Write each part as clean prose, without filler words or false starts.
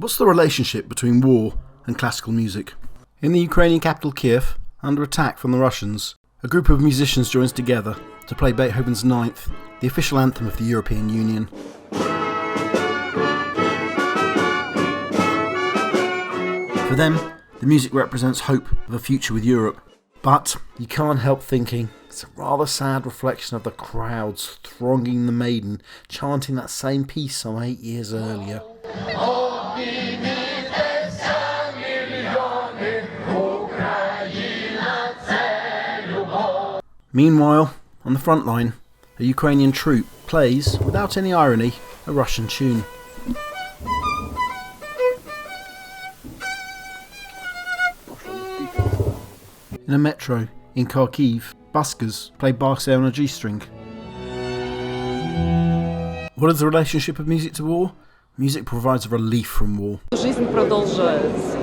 What's the relationship between war and classical music? In the Ukrainian capital Kiev, under attack from the Russians, a group of musicians joins together to play Beethoven's Ninth, the official anthem of the European Union. For them, the music represents hope of a future with Europe. But you can't help thinking it's a rather sad reflection of the crowds thronging the Maiden, chanting that same piece some 8 years earlier. Meanwhile, on the front line, a Ukrainian troop plays, without any irony, a Russian tune. In a metro in Kharkiv, buskers play Barksay on a G-string. What is the relationship of music to war? Music provides a relief from war. Жизнь продолжается,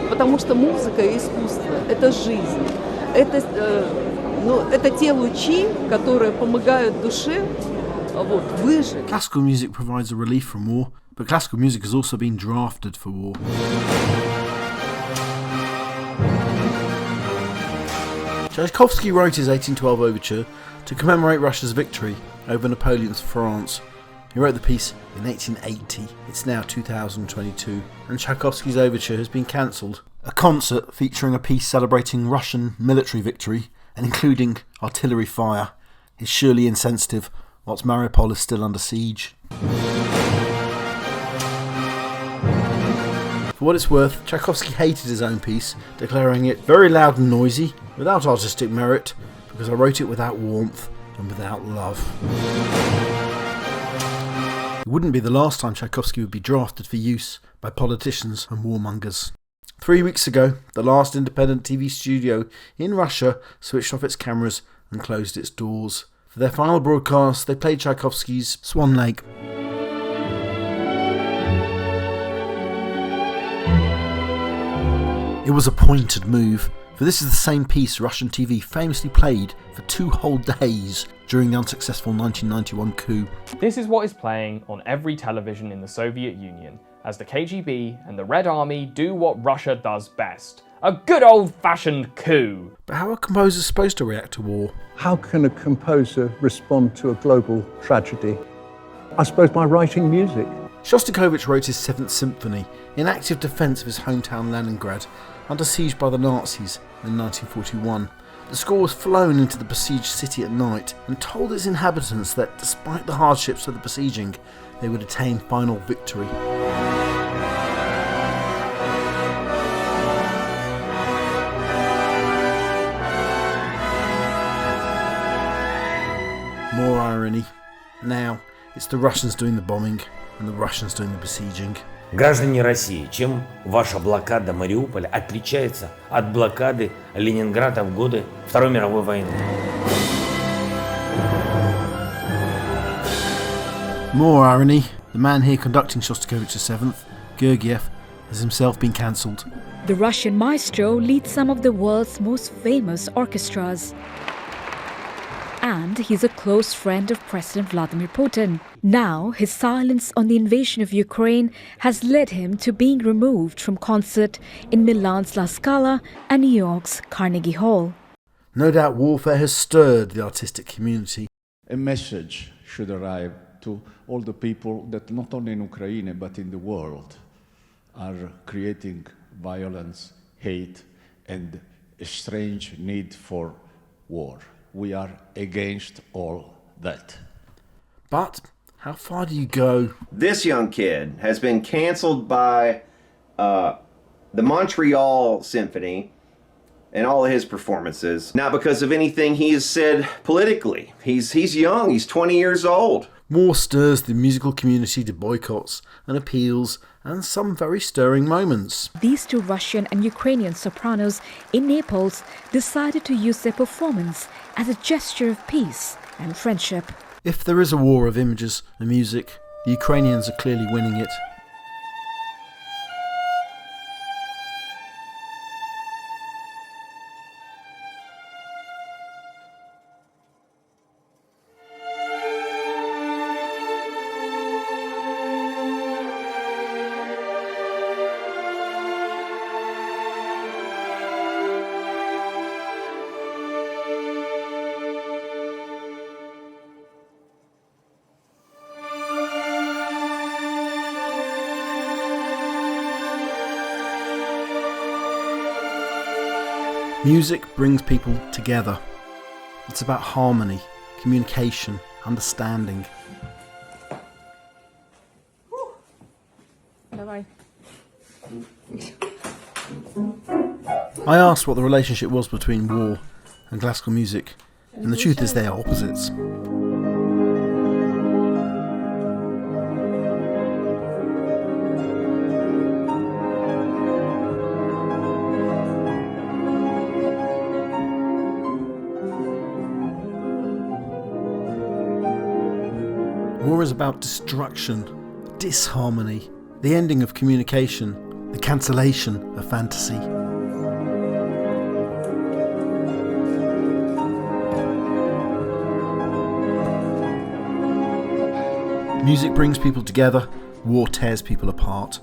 потому что музыка и искусство – это жизнь. Это те лучи, которые помогают душе выжить. Classical music provides a relief from war, but classical music has also been drafted for war. Tchaikovsky wrote his 1812 overture to commemorate Russia's victory over Napoleon's France. He wrote the piece in 1880. It's now 2022, and Tchaikovsky's overture has been cancelled. A concert featuring a piece celebrating Russian military victory and including artillery fire is surely insensitive whilst Mariupol is still under siege. For what it's worth, Tchaikovsky hated his own piece, declaring it very loud and noisy, without artistic merit, because I wrote it without warmth and without love. It wouldn't be the last time Tchaikovsky would be drafted for use by politicians and warmongers. 3 weeks ago, the last independent TV studio in Russia switched off its cameras and closed its doors. For their final broadcast, they played Tchaikovsky's Swan Lake. It was a pointed move, for this is the same piece Russian TV famously played for 2 whole days during the unsuccessful 1991 coup. This is what is playing on every television in the Soviet Union, as the KGB and the Red Army do what Russia does best. A good old-fashioned coup. But how are composers supposed to react to war? How can a composer respond to a global tragedy? I suppose by writing music. Shostakovich wrote his 7th Symphony in active defence of his hometown Leningrad, under siege by the Nazis in 1941. The score was flown into the besieged city at night and told its inhabitants that, despite the hardships of the besieging, they would attain final victory. More irony. Now, it's the Russians doing the bombing and the Russians doing the besieging. Граждане России, чем ваша блокада Мариуполя отличается от блокады Ленинграда в годы Второй мировой войны? More irony. The man here conducting Shostakovich's 7th, Gergiev, has himself been cancelled. The Russian maestro leads some of the world's most famous orchestras. And he's a close friend of President Vladimir Putin. Now, his silence on the invasion of Ukraine has led him to being removed from concert in Milan's La Scala and New York's Carnegie Hall. No doubt warfare has stirred the artistic community. A message should arrive to all the people that not only in Ukraine but in the world are creating violence, hate, and a strange need for war. We are against all that. But how far do you go? This young kid has been canceled by the Montreal Symphony and all of his performances, not because of anything he has said politically. He's young, he's 20 years old. War stirs the musical community to boycotts and appeals and some very stirring moments. These 2 Russian and Ukrainian sopranos in Naples decided to use their performance as a gesture of peace and friendship. If there is a war of images and music, the Ukrainians are clearly winning it. Music brings people together. It's about harmony, communication, understanding. Давай. I asked what the relationship was between war and classical music, and the truth is they are opposites. War is about destruction, disharmony, the ending of communication, the cancellation of fantasy. Music brings people together, war tears people apart.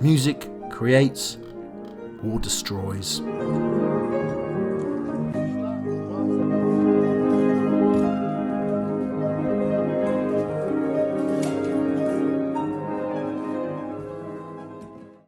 Music creates, war destroys.